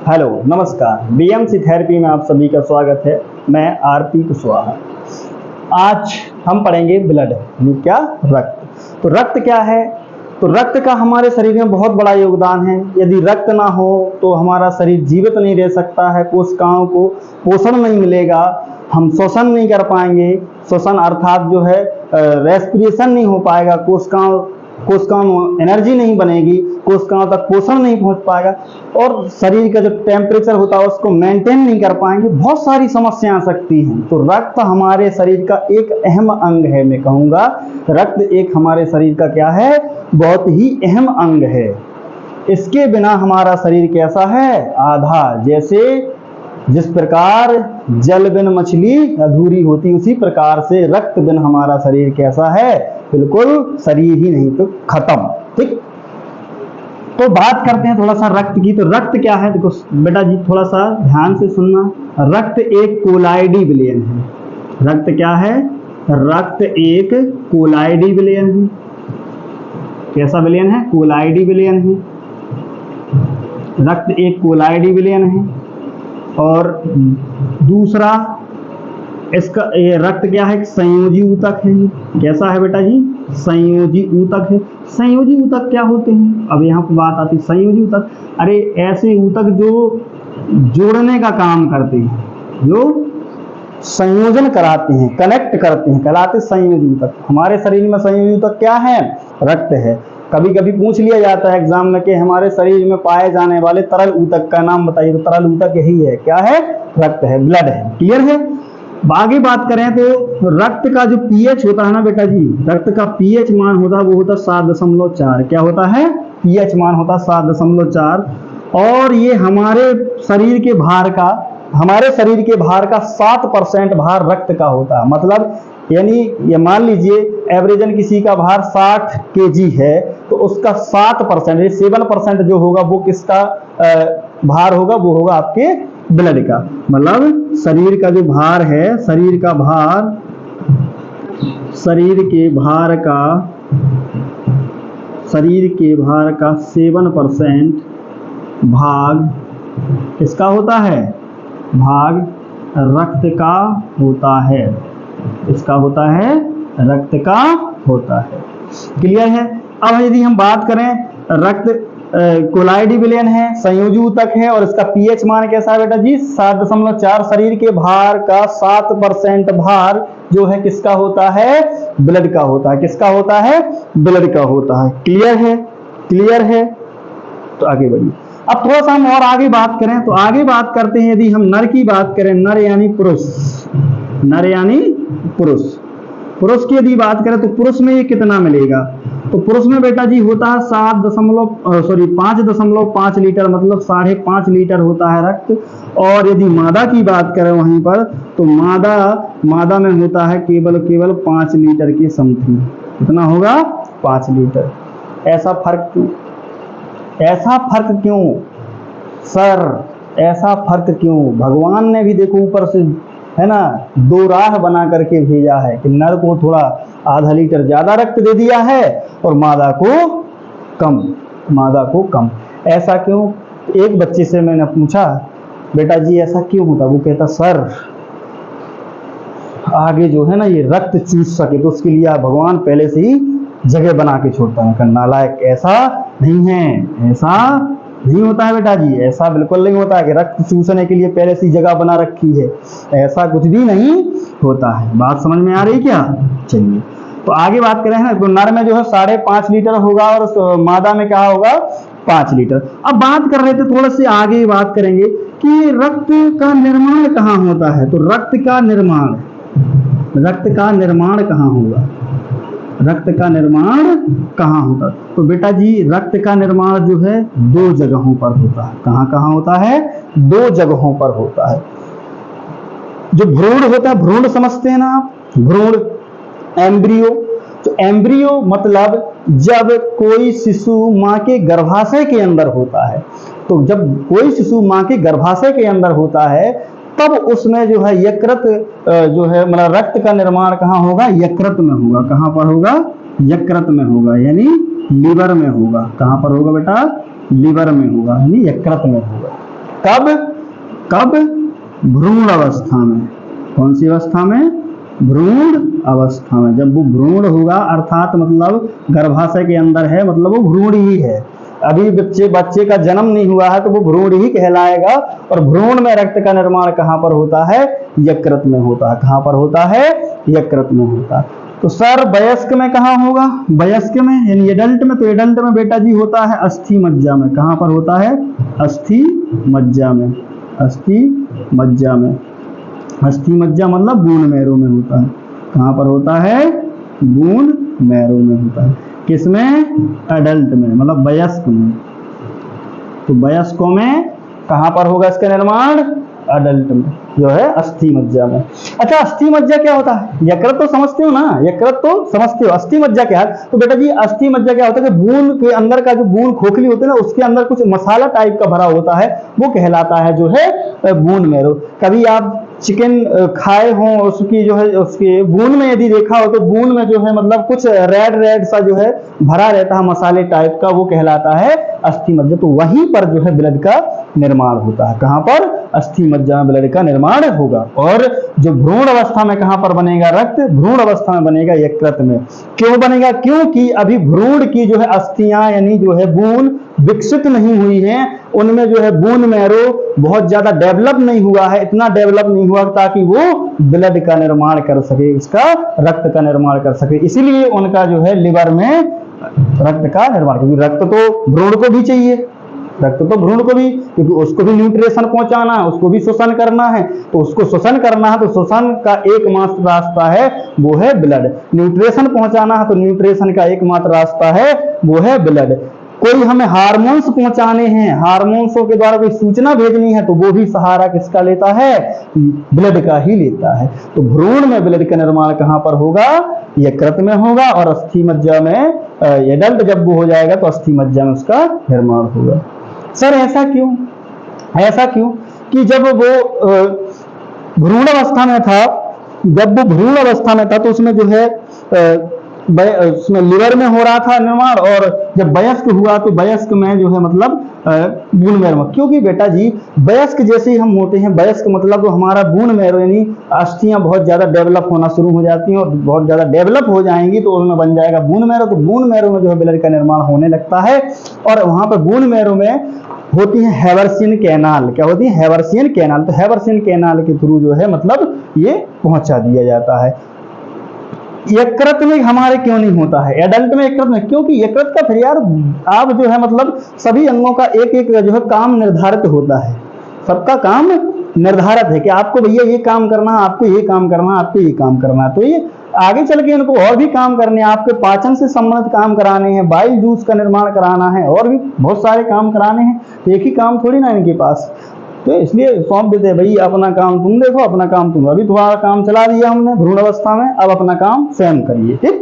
Hello नमस्कार, BMC therapy में आप सभी का स्वागत है। मैं आरपी कुशवाहा। आज हम पढ़ेंगे ब्लड, क्या रक्त। तो रक्त क्या है? तो रक्त का हमारे शरीर में बहुत बड़ा योगदान है। यदि रक्त ना हो तो हमारा शरीर जीवित नहीं रह सकता है। कोशिकाओं को पोषण नहीं मिलेगा, हम श्वसन नहीं कर पाएंगे। श्वसन अर्थात जो है रेस्पिरेशन नहीं हो पाएगा। कोशिकाओं में एनर्जी नहीं बनेगी, कोशिकाओं तक पोषण नहीं पहुंच पाएगा और शरीर का जो टेम्परेचर होता है उसको मेंटेन नहीं कर पाएंगे। बहुत सारी समस्याएं आ सकती हैं। तो रक्त हमारे शरीर का एक अहम अंग है। मैं कहूँगा रक्त एक हमारे शरीर का क्या है, बहुत ही अहम अंग है। इसके बिना हमारा शरीर कैसा है, आधा। जैसे जिस प्रकार जल बिन मछली अधूरी होती, उसी प्रकार से रक्त बिन हमारा शरीर कैसा है, बिल्कुल शरीर ही नहीं तो खत्म। ठीक, तो बात करते हैं थोड़ा सा रक्त की। तो रक्त क्या है, देखो बेटा जी थोड़ा सा ध्यान से सुनना। रक्त एक कोलाइडी विलयन है। रक्त क्या है? रक्त एक कोलाइडी विलयन है। कैसा विलयन है? कोलाइडी विलयन है। रक्त एक कोलाइडी विलयन है। और दूसरा इसका ये रक्त क्या है, संयोजी ऊतक है। कैसा है बेटा जी? संयोजी ऊतक है। संयोजी ऊतक क्या होते हैं? अब यहाँ पर बात आती है संयोजी ऊतक। अरे ऐसे ऊतक जो जोड़ने का काम करते हैं, जो संयोजन कराते हैं, कनेक्ट करते हैं, कहलाते संयोजी ऊतक। हमारे शरीर में संयोजी ऊतक क्या है? रक्त है। कभी कभी पूछ लिया जाता है एग्जाम में कि हमारे शरीर में पाए जाने वाले तरल ऊतक का नाम बताइए। तो तरल ऊतक यही है। क्या है? रक्त है, ब्लड है। क्लियर है? आगे बात करें तो रक्त का जो पीएच होता है ना बेटा जी, रक्त का पीएच मान होता है वो होता है 7.4। क्या होता है? पीएच मान होता है 7.4। और ये हमारे शरीर के भार का 7% भार रक्त का होता है। मतलब यानी ये मान लीजिए एवरेजन किसी का भार 60 kg है तो उसका 7%, 7% जो होगा वो किसका भार होगा? वो होगा आपके ब्लड का। मतलब शरीर का जो भार है, शरीर के भार का 7% भाग किसका होता है? भाग रक्त का होता है। इसका होता है, रक्त का होता है। क्लियर है? अब यदि हम बात करें, रक्त कोलाइडी विलयन है, संयोजी ऊतक है और इसका पीएच मान कैसा है बेटा जी? 7.4। शरीर के भार का 7% भार जो है किसका होता है? ब्लड का होता है। किसका होता है? ब्लड का होता है। क्लियर है? क्लियर है? तो आगे बढ़िए। अब थोड़ा सा हम और आगे बात करें तो आगे बात करते हैं, यदि हम नर की बात करें, नर यानी पुरुष, नर यानी पुरुष की यदि बात करें तो पुरुष में ये कितना मिलेगा? तो पुरुष में बेटा जी होता है 5.5 लीटर, मतलब 5.5 लीटर होता है रक्त। और यदि मादा की बात करें वहीं पर तो मादा में होता है केवल 5 लीटर की समथिंग। कितना होगा? 5 लीटर। ऐसा फर्क क्यों सर? ऐसा फर्क क्यों? भगवान ने भी देखो ऊपर से है ना 2 राह बना करके भेजा है कि नर को थोड़ा आधा लीटर ज्यादा रक्त दे दिया है और मादा को कम। ऐसा क्यों? एक बच्चे से मैंने पूछा, बेटा जी ऐसा क्यों होता? वो कहता सर आगे जो है ना ये रक्त चूस सके तो उसके लिए भगवान पहले से ही जगह बना के छोड़ता है। नालायक, ऐसा नहीं है, ऐसा नहीं होता है बेटा जी। ऐसा बिल्कुल नहीं होता है कि रक्त चूसने के लिए पहले से जगह बना रखी है। ऐसा कुछ भी नहीं होता है। बात समझ में आ रही क्या? चलिए तो आगे बात करें ना, तो नर में जो है 5.5 लीटर होगा और मादा में क्या होगा? 5 लीटर। अब बात कर रहे थे थोड़ा से आगे बात करेंगे कि रक्त का निर्माण कहाँ होता है। तो रक्त का निर्माण कहाँ होगा? रक्त का निर्माण कहाँ होता है? तो बेटा जी रक्त का निर्माण जो है 2 जगहों पर होता है। कहाँ होता है? 2 जगहों पर होता है। जो भ्रूण होता है, भ्रूण समझते हैं ना आप? भ्रूण, एम्ब्रियो। तो एम्ब्रियो मतलब जब कोई शिशु माँ के गर्भाशय के अंदर होता है। तो जब कोई शिशु माँ के गर्भाशय के अंदर होता है तब उसमें जो है यकृत जो है मतलब रक्त का निर्माण कहाँ होगा? यकृत में होगा। कहाँ पर होगा? यकृत में होगा, यानी लीवर में होगा। कहाँ पर होगा बेटा? लिवर में होगा, यानी यकृत में होगा। कब कब भ्रूण अवस्था में। कौन सी अवस्था में? भ्रूण अवस्था में। जब वो भ्रूण होगा अर्थात मतलब गर्भाशय के अंदर है, मतलब वो भ्रूण ही है। अभी बच्चे का जन्म नहीं हुआ है तो वो भ्रूण ही कहलाएगा। और भ्रूण में रक्त का निर्माण कहाँ पर होता है? यकृत में होता है। कहाँ पर होता है? यकृत में होता है। तो सर वयस्क में कहाँ होगा? वयस्क में यानी एडल्ट में। तो एडल्ट में बेटा जी होता है अस्थि मज्जा में। कहाँ पर होता है? अस्थि मज्जा में। अस्थि मज्जा में। अस्थि मज्जा मतलब बून मैरो में होता है। कहाँ पर होता है? बून मैरो में होता है। किसमें? एडल्ट में, मतलब वयस्क में। तो वयस्कों में कहाँ पर होगा इसका निर्माण? एडल्ट में, जो है अस्थि मज्जा में। अच्छा, अस्थि मज्जा क्या होता है? यकृत तो समझते हो ना, यकृत तो समझते हो। अस्थि मज्जा क्या है? तो बेटा जी अस्थि मज्जा क्या होता है कि बून के अंदर का जो बून खोखली होती है ना, उसके अंदर कुछ मसाला टाइप का भरा होता है, वो कहलाता है जो है बून मैरो। कभी आप चिकन खाए हो, उसकी जो है उसके बून में यदि देखा हो तो बून में जो है मतलब कुछ रेड रेड सा जो है भरा रहता है मसाले टाइप का, वो कहलाता है अस्थि मज्जा। तो वहीं पर जो है ब्लड का निर्माण होता है। कहाँ पर? अस्थि मज्जा में ब्लड का निर्माण होगा। और जो भ्रूण अवस्था में कहाँ पर बनेगा रक्त? भ्रूण अवस्था में बनेगा यकृत में। क्यों बनेगा? क्योंकि अभी भ्रूण की जो है अस्थियां यानी जो है बून विकसित नहीं हुई है, उनमें जो है बून मैरो बहुत ज्यादा डेवलप नहीं हुआ है, इतना डेवलप नहीं हुआ ताकि वो ब्लड का निर्माण कर सके, इसका रक्त का निर्माण कर सके। इसीलिए उनका जो है लिवर में रक्त का निर्माण, क्योंकि रक्त तो भ्रूण को भी चाहिए, रक्त तो भ्रूण को भी, क्योंकि उसको भी न्यूट्रिशन पहुंचाना है, उसको भी शोषण करना है। तो उसको शोषण करना है तो शोषण का एकमात्र रास्ता है वो है ब्लड। न्यूट्रिशन पहुंचाना है तो न्यूट्रिशन का एकमात्र रास्ता है वो है ब्लड। कोई हमें हार्मोन्स पहुंचाने हैं, हार्मोन्सों के द्वारा कोई सूचना भेजनी है, तो वो भी सहारा किसका लेता है? ब्लड का ही लेता है। तो भ्रूण में ब्लड का निर्माण कहाँ पर होगा? यकृत में होगा। और अस्थि मज्जा में एडल्ट जब वो हो जाएगा तो अस्थि मज्जा में उसका निर्माण होगा। सर ऐसा क्यों? ऐसा क्यों कि जब वो भ्रूण अवस्था में था, जब वो भ्रूण अवस्था में था तो उसमें जो है उसमें लिवर में हो रहा था निर्माण, और जब वयस्क हुआ तो वयस्क में जो है मतलब बून मैरो। क्योंकि बेटा जी वयस्क जैसे ही हम होते हैं, वयस्क मतलब तो हमारा बून मैरो यानी अस्थियां बहुत ज्यादा डेवलप होना शुरू हो जाती हैं, और बहुत ज्यादा डेवलप हो जाएंगी तो उनमें बन जाएगा बून मैरो। तो बून मैरो में जो है ब्लड का निर्माण होने लगता है। और वहां पर बून मैरो में होती है हैवर्सियन कैनाल। क्या होती है? Haversian canal. तो हैवर्सियन कैनाल के थ्रू जो है मतलब ये पहुंचा दिया जाता है। यकृत में हमारे क्यों नहीं होता है? एडल्ट में यकृत में, क्योंकि यकृत का फिर यार आप जो है मतलब सभी अंगों का एक एक जो है काम निर्धारित होता है, सबका काम निर्धारित है कि आपको भैया ये काम करना है, आपको ये काम करना है, आपको ये काम करना है। तो ये आगे चल के इनको और भी काम करने हैं, आपके पाचन से संबंधित काम कराने हैं, बाइल जूस का निर्माण कराना है, और भी बहुत सारे काम कराने हैं। तो एक ही काम थोड़ी ना इनके पास, तो इसलिए सौंप देते हैं भाई अपना काम तुम देखो, अपना काम तुम, अभी तुम्हारा काम चला दिया हमने भ्रूण अवस्था में, अब अपना काम स्वयं करिए। ठीक।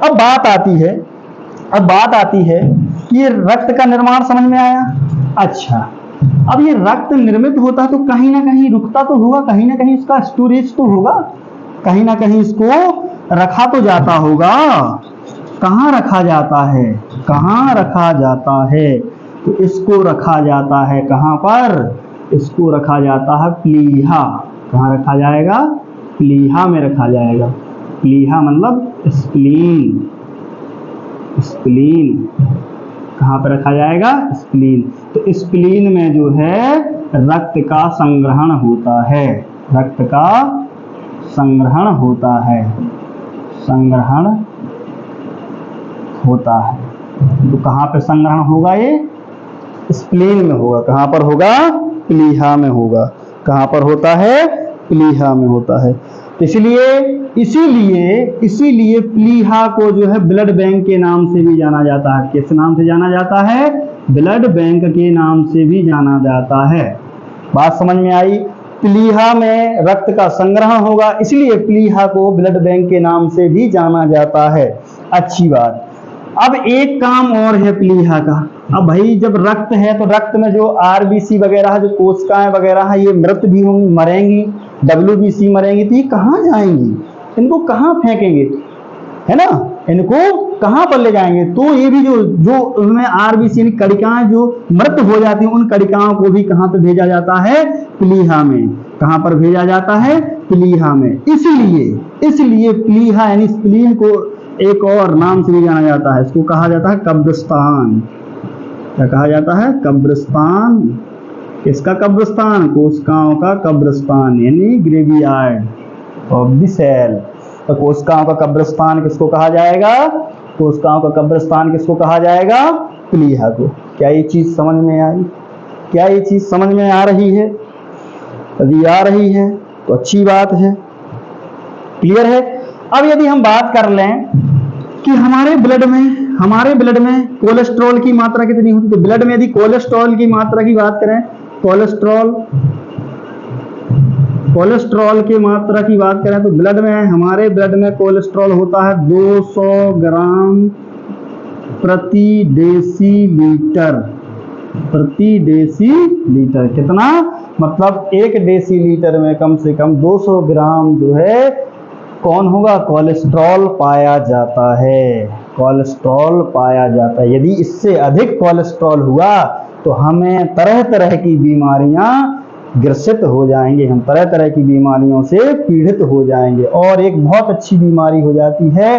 अब बात आती है कि रक्त का निर्माण समझ में आया। अच्छा, अब ये रक्त निर्मित होता है तो कहीं ना कहीं रुकता तो होगा, कहीं ना कहीं इसका स्टोरेज तो होगा, कहीं ना कहीं इसको रखा तो जाता होगा। कहाँ रखा जाता है? कहाँ रखा जाता है? तो इसको रखा जाता है कहाँ पर? इसको रखा जाता है प्लीहा। कहाँ रखा जाएगा? प्लीहा में रखा जाएगा। प्लीहा मतलब स्प्लीन। स्प्लीन कहाँ पर रखा जाएगा? स्प्लीन। तो स्प्लीन में जो है रक्त का संग्रहण होता है, रक्त का संग्रहण होता है, संग्रहण होता है। तो कहाँ पे संग्रहण होगा? ये स्प्लीन में होगा। कहाँ पर होगा? प्लीहा में होगा। कहाँ पर होता है? प्लीहा में होता है। तो इसीलिए प्लीहा को जो है ब्लड बैंक के नाम से भी जाना जाता है। किस नाम से जाना जाता है? ब्लड बैंक के नाम से भी जाना जाता है। बात समझ में आई? प्लीहा में रक्त का संग्रहण होगा, इसलिए प्लीहा को ब्लड बैंक के नाम से भी जाना जाता है। अच्छी बात। अब एक काम और है प्लीहा का। अब भाई जब रक्त है तो रक्त में जो आरबीसी वगैरह, जो कोशिकाएं वगैरह है, ये मृत भी होंगी, मरेंगी, डब्ल्यूबीसी मरेंगी, तो ये कहाँ जाएंगी? इनको कहाँ फेंकेंगे? है ना? इनको कहां पर ले जाएंगे? तो ये भी जो उनमें आरबीसी कणिकाएं जो मृत हो जाती हैं, उन कणिकाओं को भी कहां पर भेजा जाता है? प्लीहा में। कहां पर भेजा जाता है? प्लीहा में। इसलिए प्लीहा यानी स्प्लीन को एक और नाम से भी जाना जाता है, इसको कहा जाता है कब्रिस्तान। क्या कहा जाता है? कब्रिस्तान। किसका कब्रिस्तान? कोशिकाओं का कब्रिस्तान, यानी ग्रेवयार्ड ऑफ द सेल। तो कोशिकाओं का कब्रिस्तान किसको कहा जाएगा? कोशिकाओं का कब्रिस्तान किसको कहा जाएगा? प्लीहा को। क्या ये चीज समझ में आई? क्या ये चीज समझ में आ रही है? यदि आ रही है तो अच्छी बात है, क्लियर है। अब यदि हम बात कर लें कि हमारे ब्लड में कोलेस्ट्रॉल की मात्रा कितनी होती है, तो ब्लड में यदि कोलेस्ट्रॉल की मात्रा की बात करें, कोलेस्ट्रॉल की मात्रा की बात करें तो हमारे ब्लड में कोलेस्ट्रॉल होता है 200 ग्राम प्रति डेसीलीटर। कितना? मतलब 1 डेसीलीटर में कम से कम 200 ग्राम जो है कौन होगा? कोलेस्ट्रॉल पाया जाता है। कोलेस्ट्रॉल पाया जाता है। यदि इससे अधिक कोलेस्ट्रॉल हुआ तो हमें तरह तरह की बीमारियां ग्रसित हो जाएंगे, हम तरह तरह की बीमारियों से पीड़ित हो जाएंगे। और एक बहुत अच्छी बीमारी हो जाती है,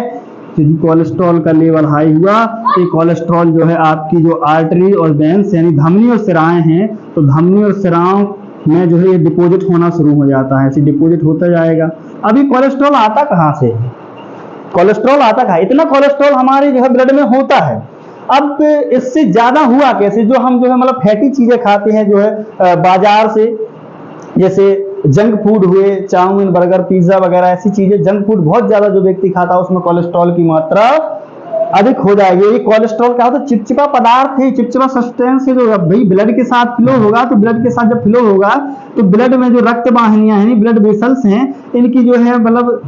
यदि कोलेस्ट्रॉल का लेवल हाई हुआ तो कोलेस्ट्रॉल जो है आपकी जो आर्टरी और वेन्स यानी धमनी और सिराएं हैं, तो धमनी और सिराओं में जो है ये डिपॉजिट होना शुरू हो जाता है, ऐसे डिपॉजिट होता जाएगा। अभी कोलेस्ट्रॉल आता कहाँ से? कोलेस्ट्रॉल आता कहाँ? इतना कोलेस्ट्रॉल हमारे जो है ब्लड में होता है। अब इससे ज्यादा हुआ कैसे? जो हम जो है मतलब फैटी चीजें खाते हैं जो है बाजार से, जैसे जंक फूड हुए, चाउमीन, बर्गर, पिज्जा वगैरह ऐसी चीजें, जंक फूड बहुत ज्यादा जो व्यक्ति खाता है उसमें कोलेस्ट्रॉल की मात्रा अधिक हो जाएगी। ये कोलेस्ट्रॉल क्या होता है? चिपचिपा पदार्थ है, चिपचिपा सब्सटेंस है, जो भाई ब्लड के साथ फ्लो होगा, तो ब्लड के साथ जब फ्लो होगा तो ब्लड में जो रक्त वाहिनियां हैं, ब्लड वेसल्स हैं, इनकी जो है मतलब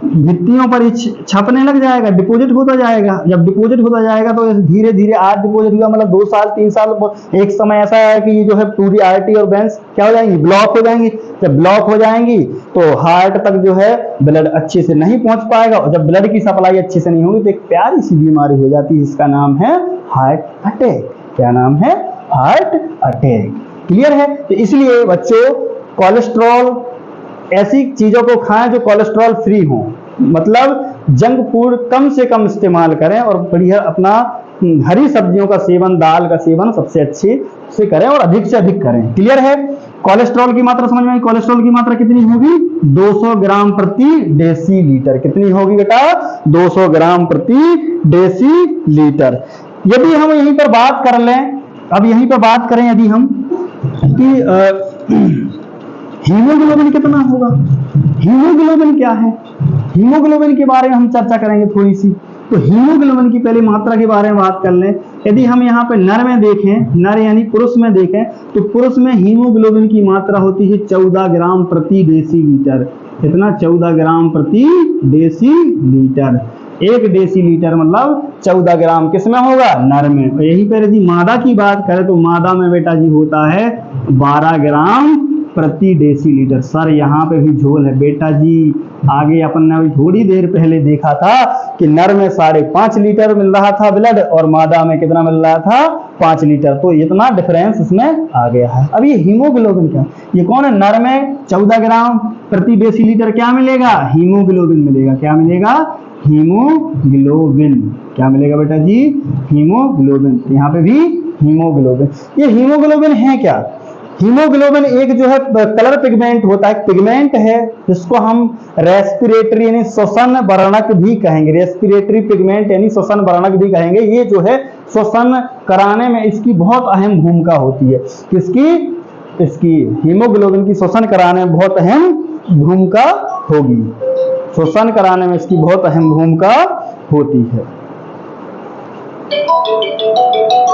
भित्तियों पर छपने लग जाएगा, डिपॉजिट होता जाएगा। जब डिपॉजिट होता जाएगा तो धीरे धीरे आज डिपॉजिट हुआ मतलब 2 साल 3 साल, एक समय ऐसा है कि ये जो है पूरी आर्टरी और वेन्स क्या हो जाएंगी? ब्लॉक हो जाएंगी। जब ब्लॉक हो जाएंगी तो हार्ट तक जो है ब्लड अच्छे से नहीं पहुंच पाएगा, और जब ब्लड की सप्लाई अच्छे से नहीं होगी तो एक प्यारी सी बीमारी हो जाती है, जिसका नाम है हार्ट अटैक। क्या नाम है? Heart attack. क्लियर है? तो इसलिए बच्चों कोलेस्ट्रॉल ऐसी चीजों को खाएं जो कोलेस्ट्रॉल फ्री हो, मतलब जंक फूड कम से कम इस्तेमाल करें और बढ़िया अपना हरी सब्जियों का सेवन, दाल का सेवन सबसे अच्छे से करें और अधिक से अधिक करें। क्लियर है? कोलेस्ट्रॉल की मात्रा समझ में आई? कोलेस्ट्रॉल की मात्रा कितनी होगी? 200 ग्राम प्रति डेसीलीटर। कितनी होगी बेटा? 200 ग्राम प्रति डेसीलीटर। यदि हम यहीं पर बात कर लें, अब यहीं पर बात करें यदि हम कि हीमोग्लोबिन कितना होगा? हीमोग्लोबिन क्या है? हीमोग्लोबिन के बारे में हम चर्चा करेंगे थोड़ी सी। तो हीमोग्लोबिन की पहले मात्रा के बारे में बात कर लें। यदि हम यहाँ पे नर में देखें, नर यानी पुरुष में देखें, तो पुरुष में हीमोग्लोबिन की मात्रा होती है 14 ग्राम प्रति डेसीलीटर। कितना? 14 ग्राम प्रति डेसीलीटर। 1 डेसीलीटर मतलब 14 ग्राम किसमें होगा? नर में। और यहीं पर यदि मादा की बात करें तो मादा में बेटा जी होता है 12 ग्राम प्रति डेसीलीटर। सर यहाँ पे भी झोल है बेटा जी। आगे अपन ने थोड़ी देर पहले देखा था कि नर में 5.5 लीटर मिल रहा था ब्लड और मादा में कितना मिल रहा था? 5 लीटर। तो इतना डिफरेंस इसमें आ गया है। अब ये हीमोग्लोबिन क्या? ये कौन है? नर में 14 ग्राम प्रति डेसीलीटर क्या मिलेगा? हीमोग्लोबिन मिलेगा। क्या मिलेगा? हीमोग्लोबिन। क्या मिलेगा बेटा जी? हीमोग्लोबिन। यहाँ पे भी हीमोग्लोबिन। ये हीमोग्लोबिन है क्या? हीमोग्लोबिन एक जो है कलर पिगमेंट होता है, पिगमेंट है जिसको हम रेस्पिरेटरी यानी श्वसन वर्णक भी कहेंगे। रेस्पिरेटरी पिगमेंट यानी श्वसन वर्णक भी कहेंगे। ये जो है श्वसन कराने में इसकी बहुत अहम भूमिका होती है। किसकी? इसकी हीमोग्लोबिन की श्वसन कराने में बहुत अहम भूमिका होगी। श्वसन कराने में इसकी बहुत अहम भूमिका होती है।